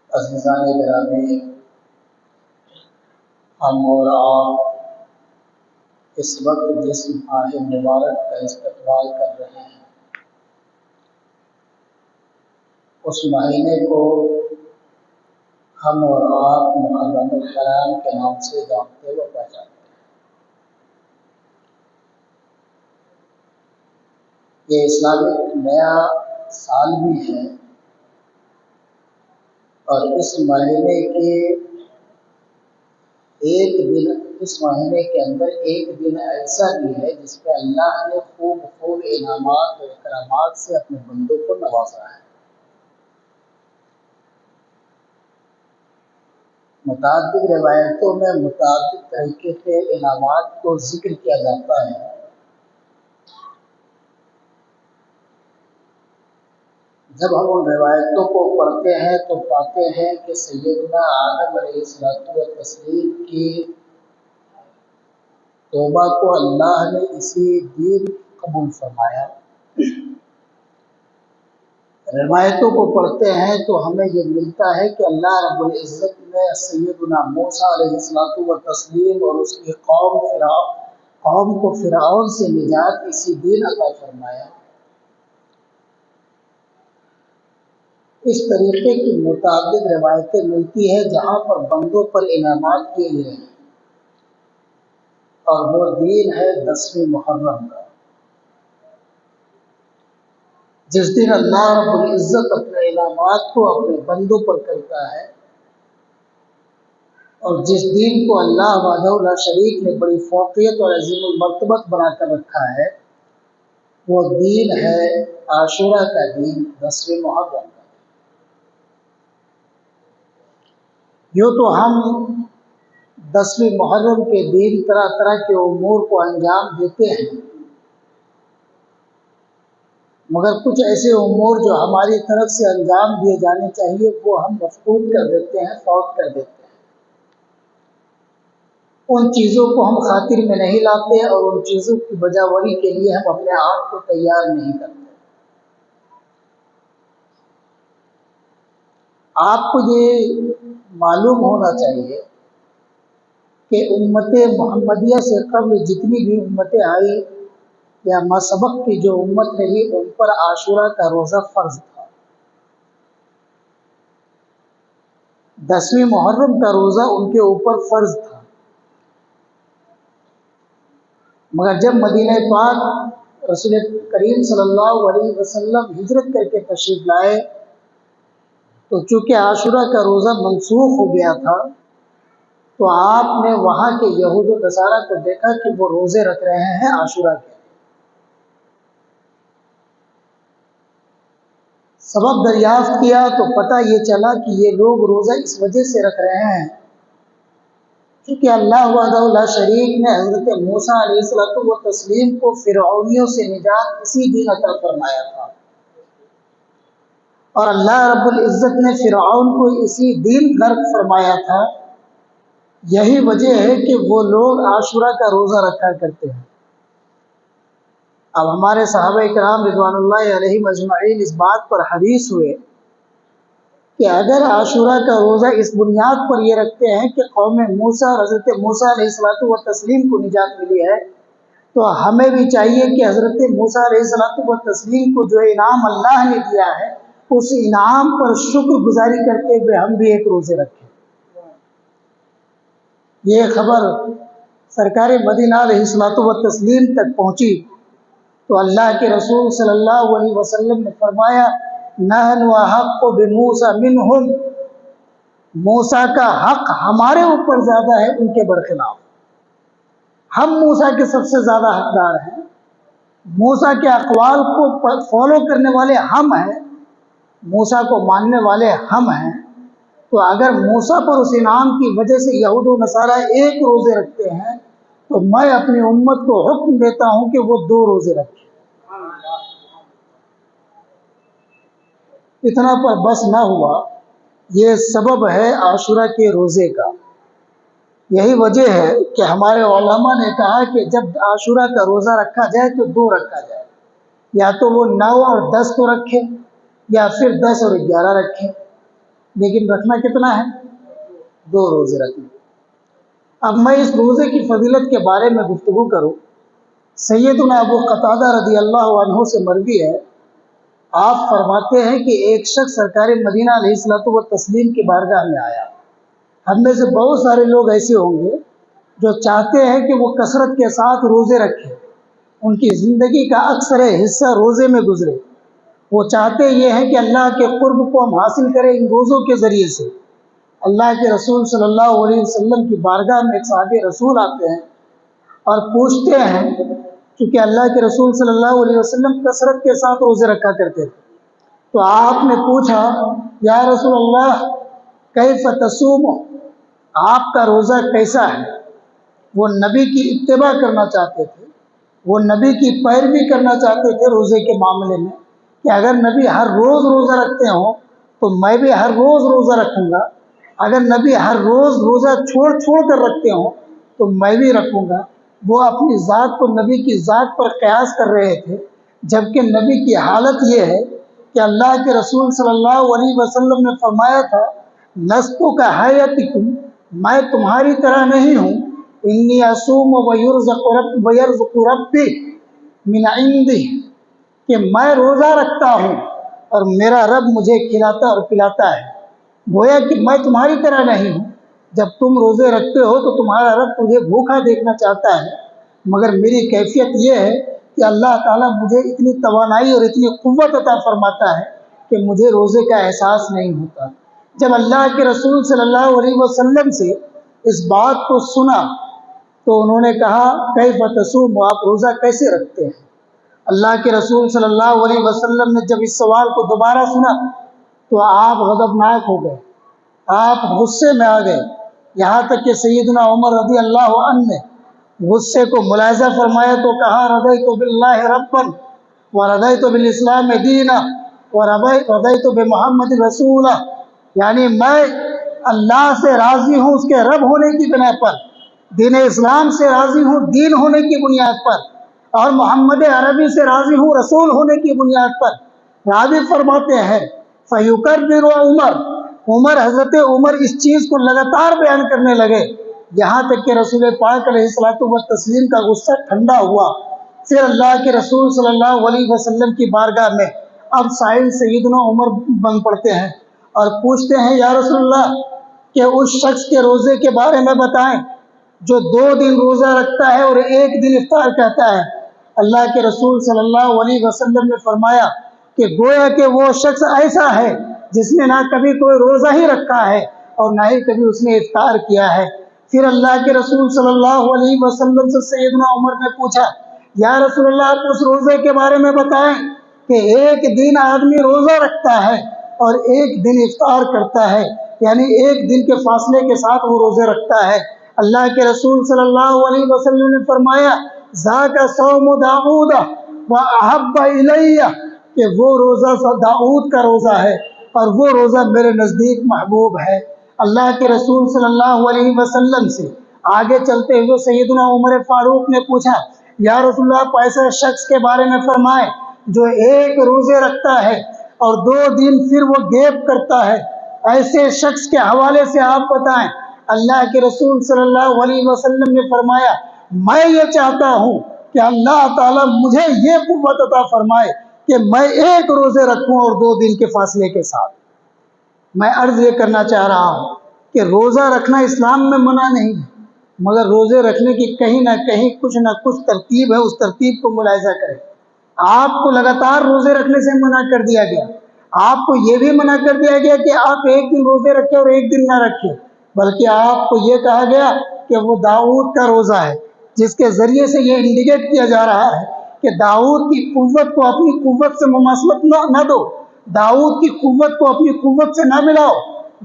عزیزان گرامی، ہم اور آپ اس وقت جس ماہ مبارک کا استقبال کر رہے ہیں، اس مہینے کو ہم اور آپ محرم الحرام کے نام سے جانتے و پہچانتے ہیں۔ یہ اسلامک نیا سال بھی ہے، اور اس مہینے کے اندر ایک دن ایسا بھی ہے جس پہ اللہ نے خوب انعامات و اکرامات سے اپنے بندوں کو نوازا ہے۔ متعدد روایتوں میں متعدد طریقے کے انعامات کو ذکر کیا جاتا ہے۔ جب ہم ان روایتوں کو پڑھتے ہیں تو پاتے ہیں کہ سیدنا آدم علیہ السلام کی توبہ کو اللہ نے اسی دن قبول فرمایا۔ روایتوں کو پڑھتے ہیں تو ہمیں یہ ملتا ہے کہ اللہ رب العزت نے سیدنا موسیٰ علیہ السلام اور اس کی قوم کو فرعون سے نجات اسی دن عطا فرمایا۔ اس طریقے کی متعدد روایتیں ملتی ہیں جہاں پر بندوں پر انعامات کیے گئے ہیں، اور وہ دن ہے 10ویں محرم کا، جس دن اللہ رب العزت اپنے انعامات کو اپنے بندوں پر کرتا ہے، اور جس دن کو اللہ وحدہ لا شریک نے بڑی فوقیت اور عظیم المرتبت بنا کر رکھا ہے، وہ دن ہے عاشورہ کا دن، 10ویں محرم کا۔ یوں تو ہم 10ویں محرم کے دن طرح طرح کے امور کو انجام دیتے ہیں، مگر کچھ ایسے امور جو ہماری طرف سے انجام دیے جانے چاہیے وہ ہم مفقود کر دیتے ہیں، فوت کر دیتے ہیں۔ ان چیزوں کو ہم خاطر میں نہیں لاتے، اور ان چیزوں کی بجاوری کے لیے ہم اپنے آپ کو تیار نہیں کرتے۔ آپ کو یہ معلوم ہونا چاہیے کہ امت محمدیہ سے قبل جتنی بھی امتیں آئی یا مسبق کی جو امت رہی، ان پر عاشورہ کا روزہ فرض تھا۔ 10ویں محرم کا روزہ ان کے اوپر فرض تھا، مگر جب مدینہ پاک رسول کریم صلی اللہ علیہ وسلم ہجرت کر کے تشریف لائے تو چونکہ عاشورہ کا روزہ منسوخ ہو گیا تھا، تو آپ نے وہاں کے یہود و نصارہ کو دیکھا کہ وہ روزے رکھ رہے ہیں عاشورہ کے۔ سبب دریافت کیا تو پتہ یہ چلا کہ یہ لوگ روزہ اس وجہ سے رکھ رہے ہیں کیونکہ اللہ وحدہ لا شریک نے حضرت موسیٰ علیہ السلام کو فرعونیوں سے نجات اسی دن عطا فرمایا تھا، اور اللہ رب العزت نے فرعون کو اسی دن غرق فرمایا تھا۔ یہی وجہ ہے کہ وہ لوگ عاشورہ کا روزہ رکھا کرتے ہیں۔ اب ہمارے صحابہ کرام رضوان اللہ علیہم اجمعین اس بات پر حریص ہوئے کہ اگر عاشورہ کا روزہ اس بنیاد پر یہ رکھتے ہیں کہ قوم موسیٰ حضرت موسیٰ علیہ السلام کو نجات ملی ہے، تو ہمیں بھی چاہیے کہ حضرت موسیٰ علیہ السلام کو جو انعام اللہ نے دیا ہے اس انعام پر شکر گزاری کرتے ہوئے ہم بھی ایک روزے رکھیں۔ یہ خبر سرکار مدینہ علیہ السلام تک پہنچی تو اللہ کے رسول صلی اللہ علیہ وسلم نے فرمایا، نحن احق بموسیٰ منہم، موسیٰ کا حق ہمارے اوپر زیادہ ہے ان کے برخلاف۔ ہم موسیٰ کے سب سے زیادہ حقدار ہیں، موسیٰ کے اقوال کو فالو کرنے والے ہم ہیں، موسیٰ کو ماننے والے ہم ہیں۔ تو اگر موسیٰ پر اس انعام کی وجہ سے یہود و نصارہ ایک روزے رکھتے ہیں تو میں اپنی امت کو حکم دیتا ہوں کہ وہ 2 روزے رکھیں۔ اتنا پر بس نہ ہوا، یہ سبب ہے عاشورہ کے روزے کا۔ یہی وجہ ہے کہ ہمارے علماء نے کہا کہ جب عاشورہ کا روزہ رکھا جائے تو 2 رکھا جائے، یا تو وہ 9 اور 10 کو رکھے، یا پھر 10 اور 11 رکھیں، لیکن رکھنا کتنا ہے؟ 2 روزے رکھیں۔ اب میں اس روزے کی فضیلت کے بارے میں گفتگو کروں۔ سیدنا ابو قتادہ رضی اللہ عنہ سے مروی ہے، آپ فرماتے ہیں کہ ایک شخص سرکار مدینہ علیہ الصلوۃ والتسلیم کی بارگاہ میں آیا۔ ہم میں سے بہت سارے لوگ ایسے ہوں گے جو چاہتے ہیں کہ وہ کثرت کے ساتھ روزے رکھیں، ان کی زندگی کا اکثر حصہ روزے میں گزرے۔ وہ چاہتے یہ ہیں کہ اللہ کے قرب کو ہم حاصل کریں ان روزوں کے ذریعے سے۔ اللہ کے رسول صلی اللہ علیہ وسلم کی بارگاہ میں ایک صحابی رسول آتے ہیں اور پوچھتے ہیں، کیونکہ اللہ کے رسول صلی اللہ علیہ وسلم کثرت کے ساتھ روزے رکھا کرتے تھے، تو آپ نے پوچھا، یا رسول اللہ کیف تصوم، آپ کا روزہ کیسا ہے؟ وہ نبی کی اتباع کرنا چاہتے تھے، وہ نبی کی پیروی کرنا چاہتے تھے روزے کے معاملے میں، کہ اگر نبی ہر روز روزہ رکھتے ہوں تو میں بھی ہر روز روزہ رکھوں گا، اگر نبی ہر روز روزہ چھوڑ کر رکھتے ہوں تو میں بھی رکھوں گا۔ وہ اپنی ذات کو نبی کی ذات پر قیاس کر رہے تھے، جبکہ نبی کی حالت یہ ہے کہ اللہ کے رسول صلی اللہ علیہ وسلم نے فرمایا تھا، لست کہیئتکم، میں تمہاری طرح نہیں ہوں، انی اصوم ویرزق ربی من عندہ، کہ میں روزہ رکھتا ہوں اور میرا رب مجھے کھلاتا اور پلاتا ہے۔ گویا کہ میں تمہاری طرح نہیں ہوں، جب تم روزے رکھتے ہو تو تمہارا رب تجھے بھوکا دیکھنا چاہتا ہے، مگر میری کیفیت یہ ہے کہ اللہ تعالیٰ مجھے اتنی توانائی اور اتنی قوت عطا فرماتا ہے کہ مجھے روزے کا احساس نہیں ہوتا۔ جب اللہ کے رسول صلی اللہ علیہ وسلم سے اس بات کو سنا تو انہوں نے کہا، کیف تصوم، آپ روزہ کیسے رکھتے ہیں؟ اللہ کے رسول صلی اللہ علیہ وسلم نے جب اس سوال کو دوبارہ سنا تو آپ غضبناک ہو گئے، آپ غصے میں آ گئے، یہاں تک کہ سیدنا عمر رضی اللہ عنہ نے غصے کو ملاحظہ فرمایا تو کہا، رضیت باللہ ربا ورضیت بالاسلام دینا ورضیت بمحمد رسولہ، یعنی میں اللہ سے راضی ہوں اس کے رب ہونے کی بنا پر، دین اسلام سے راضی ہوں دین ہونے کی بنیاد پر، اور محمد عربی سے راضی ہوں رسول ہونے کی بنیاد پر۔ راضی فرماتے ہیں، فیکرر عمر، حضرت عمر اس چیز کو لگاتار بیان کرنے لگے، یہاں تک کہ رسول پاک علیہ الصلوۃ والتسلیم کا غصہ ٹھنڈا ہوا۔ پھر اللہ کے رسول صلی اللہ علیہ وسلم کی بارگاہ میں اب سائل سیدنا عمر بن پڑتے ہیں اور پوچھتے ہیں، یا رسول اللہ کہ اس شخص کے روزے کے بارے میں بتائیں جو 2 دن روزہ رکھتا ہے اور 1 دن افطار کہتا ہے۔ اللہ کے رسول صلی اللہ علیہ وسلم نے فرمایا کہ گویا کہ وہ شخص ایسا ہے جس نے نہ کبھی کوئی روزہ ہی رکھا ہے اور نہ ہی کبھی اس نے افطار کیا ہے۔ پھر اللہ کے رسول صلی اللہ علیہ وسلم سے سیدنا عمر نے پوچھا، یا رسول اللہ آپ اس روزے کے بارے میں بتائیں کہ 1 دن آدمی روزہ رکھتا ہے اور 1 دن افطار کرتا ہے، یعنی 1 دن کے فاصلے کے ساتھ وہ روزے رکھتا ہے۔ اللہ کے رسول صلی اللہ علیہ وسلم نے فرمایا، ذاک صوم داؤد واحب الی، کہ وہ روزہ داؤد کا روزہ ہے اور وہ روزہ میرے نزدیک محبوب ہے۔ اللہ کے رسول صلی اللہ علیہ وسلم سے آگے چلتے ہوئے سیدنا عمر فاروق نے پوچھا، یا رسول اللہ آپ ایسے شخص کے بارے میں فرمائیں جو 1 روزے رکھتا ہے اور 2 دن پھر وہ گیپ کرتا ہے، ایسے شخص کے حوالے سے آپ بتائیں۔ اللہ کے رسول صلی اللہ علیہ وسلم نے فرمایا، میں یہ چاہتا ہوں کہ اللہ تعالیٰ مجھے یہ قوت عطا فرمائے کہ میں 1 روزے رکھوں اور 2 دن کے فاصلے کے ساتھ۔ میں عرض یہ کرنا چاہ رہا ہوں کہ روزہ رکھنا اسلام میں منع نہیں ہے، مگر روزے رکھنے کی کہیں نہ کہیں کچھ نہ کچھ ترتیب ہے، اس ترتیب کو ملاحظہ کریں۔ آپ کو لگاتار روزے رکھنے سے منع کر دیا گیا، آپ کو یہ بھی منع کر دیا گیا کہ آپ 1 دن روزے رکھیں اور 1 دن نہ رکھیں، بلکہ آپ کو یہ کہا گیا کہ وہ داؤد کا روزہ ہے، جس کے ذریعے سے یہ انڈیکیٹ کیا جا رہا ہے کہ داؤد کی قوت کو اپنی قوت سے مماثلت نہ دو، داؤد کی قوت کو اپنی قوت سے نہ ملاؤ۔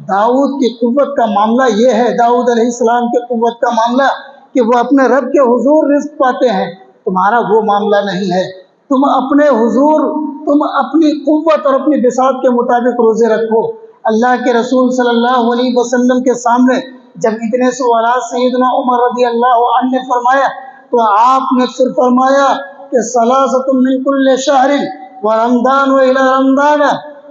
داؤد کی قوت کا معاملہ یہ ہے، داؤد علیہ السلام کی قوت کا معاملہ کہ وہ اپنے رب کے حضور رزق پاتے ہیں، تمہارا وہ معاملہ نہیں ہے۔ تم اپنے حضور، تم اپنی قوت اور اپنی بساط کے مطابق روزے رکھو۔ اللہ کے رسول صلی اللہ علیہ وسلم کے سامنے جب اتنے سوالات سیدنا عمر رضی اللہ عنہ نے فرمایا تو آپ نے پھر فرمایا کہ ثلاثۃ من کل شہر ورمضان الی رمضان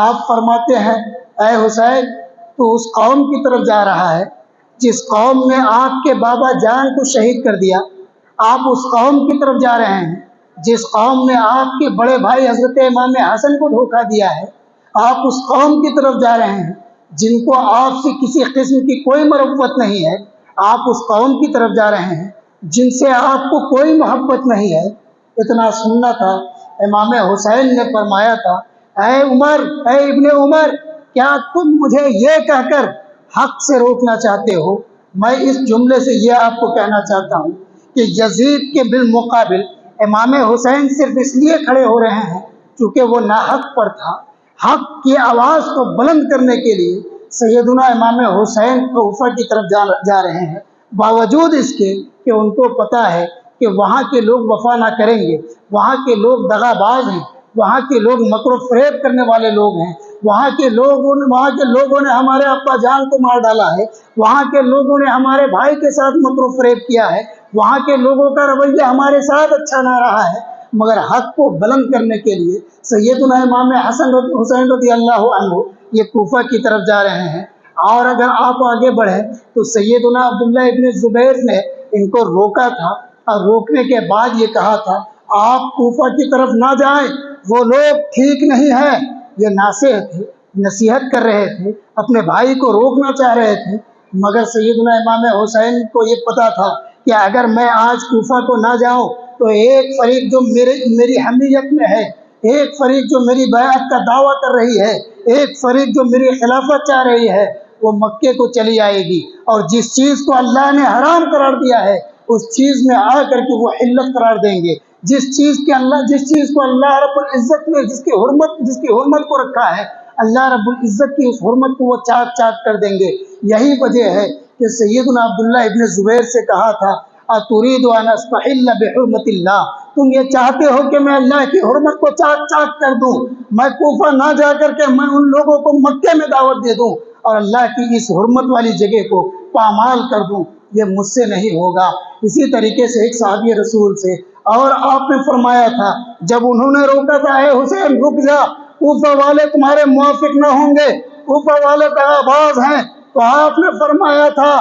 آپ فرماتے ہیں اے حسین تو اس قوم کی طرف جا رہا ہے جس قوم نے آپ کے بابا جان کو شہید کر دیا، آپ اس قوم کی طرف جا رہے ہیں جس قوم نے آپ کے بڑے بھائی حضرت امام حسن کو دھوکہ دیا ہے، آپ اس قوم کی طرف جا رہے ہیں جن کو آپ سے کسی قسم کی کوئی مروت نہیں ہے، آپ اس قوم کی طرف جا رہے ہیں جن سے آپ کو کوئی محبت نہیں ہے۔ اتنا سننا تھا، امام حسین نے فرمایا تھا اے عمر، اے ابن عمر، کیا تم مجھے یہ کہہ کر حق سے روکنا چاہتے ہو؟ میں اس جملے سے یہ آپ کو کہنا چاہتا ہوں کہ یزید کے بالمقابل امام حسین صرف اس لیے کھڑے ہو رہے ہیں کیونکہ وہ ناحق پر تھا۔ حق کی آواز کو بلند کرنے کے لیے سیدنا امام حسین کوفہ کی طرف جا رہے ہیں، باوجود اس کے کہ ان کو پتہ ہے کہ وہاں کے لوگ وفا نہ کریں گے، وہاں کے لوگ دغا باز ہیں، وہاں کے لوگ مکر و فریب کرنے والے لوگ ہیں، وہاں کے لوگوں نے ہمارے ابا جان کو مار ڈالا ہے، وہاں کے لوگوں نے ہمارے بھائی کے ساتھ مکر و فریب کیا ہے، وہاں کے لوگوں کا رویہ ہمارے ساتھ اچھا نہ رہا ہے، مگر حق کو بلند کرنے کے لیے سیدنا امام حسین رضی اللہ عنہ یہ کوفہ کی طرف جا رہے ہیں۔ اور اگر آپ آگے بڑھیں تو سیدنا عبداللہ ابن زبیر نے ان کو روکا تھا، اور روکنے کے بعد یہ کہا تھا آپ کوفہ کی طرف نہ جائیں، وہ لوگ ٹھیک نہیں ہیں۔ یہ ناصح تھے، نصیحت کر رہے تھے، اپنے بھائی کو روکنا چاہ رہے تھے، مگر سیدنا امام حسین کو یہ پتا تھا کہ اگر میں آج کوفہ کو نہ جاؤں تو ایک فریق جو میری حمیت میں ہے، ایک فریق جو میری بیعت کا دعویٰ کر رہی ہے، ایک فریق جو میری خلافت چاہ رہی ہے، وہ مکے کو چلی آئے گی، اور جس چیز کو اللہ نے حرام قرار دیا ہے اس چیز میں آ کر کے وہ حلت قرار دیں گے، جس چیز کو اللہ رب العزت نے جس کی حرمت کو رکھا ہے، اللہ رب العزت کی اس حرمت کو وہ چاک چاک کر دیں گے۔ یہی وجہ ہے کہ سیدنا عبداللہ ابن زبیر سے کہا تھا اتريد ان استحل بحرمت اللہ، تم یہ چاہتے ہو کہ میں اللہ کی حرمت کو چاک چاک کر دوں، میں کوفہ نہ جا کر کے میں ان لوگوں کو مکے میں دعوت دے دوں اور اللہ کی اس حرمت والی جگہ کو پامال کر دوں، یہ مجھ سے نہیں ہوگا۔ اسی طریقے سے ایک صحابی رسول سے اور آپ نے فرمایا تھا جب انہوں نے روکا تھا اے حسین رک جا، کوفہ والے تمہارے موافق نہ ہوں گے، کوفہ والے دغاباز ہیں، تو آپ نے فرمایا تھا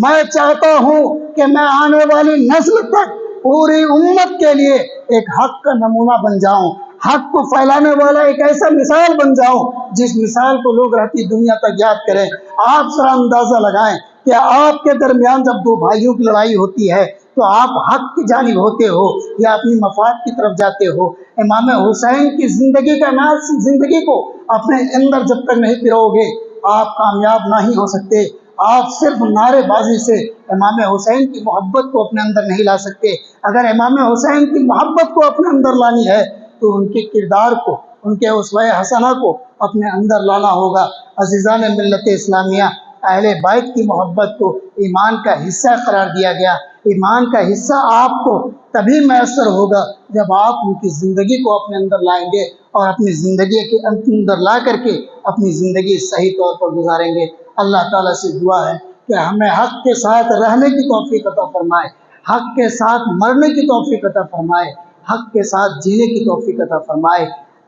میں چاہتا ہوں کہ میں آنے والی نسل تک پوری امت کے لیے ایک حق کا نمونہ بن جاؤں، حق کو پھیلانے والا ایک ایسا مثال بن جاؤں جس مثال کو لوگ رہتی دنیا تک یاد کریں۔ آپ ذرا اندازہ لگائیں کہ آپ کے درمیان جب دو بھائیوں کی لڑائی ہوتی ہے تو آپ حق کی جانب ہوتے ہو یا اپنی مفاد کی طرف جاتے ہو؟ امام حسین کی زندگی کو اپنے اندر جب تک نہیں پرو گے آپ کامیاب نہیں ہو سکتے۔ آپ صرف نعرے بازی سے امام حسین کی محبت کو اپنے اندر نہیں لا سکتے۔ اگر امام حسین کی محبت کو اپنے اندر لانی ہے تو ان کے کردار کو، ان کے اسوہ حسنہ کو اپنے اندر لانا ہوگا۔ عزیزان ملت اسلامیہ، اہل بیت کی محبت کو ایمان کا حصہ قرار دیا گیا۔ ایمان کا حصہ آپ کو تبھی میسر ہوگا جب آپ ان کی زندگی کو اپنے اندر لائیں گے اور اپنی زندگی کے اندر لا کر کے اپنی زندگی صحیح طور پر گزاریں گے۔ اللہ تعالیٰ سے دعا ہے کہ ہمیں حق کے ساتھ رہنے کی توفیق عطا فرمائے، حق کے ساتھ مرنے کی توفیق عطا فرمائے، حق کے ساتھ جینے کی توفیق عطا فرمائے،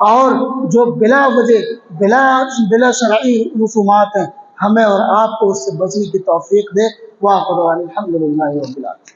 اور جو بلا وجہ بلا شرعی رسومات ہیں ہمیں اور آپ کو اس سے بچنے کی توفیق دے۔ وآخر دعوانا الحمدللہ رب العالمین۔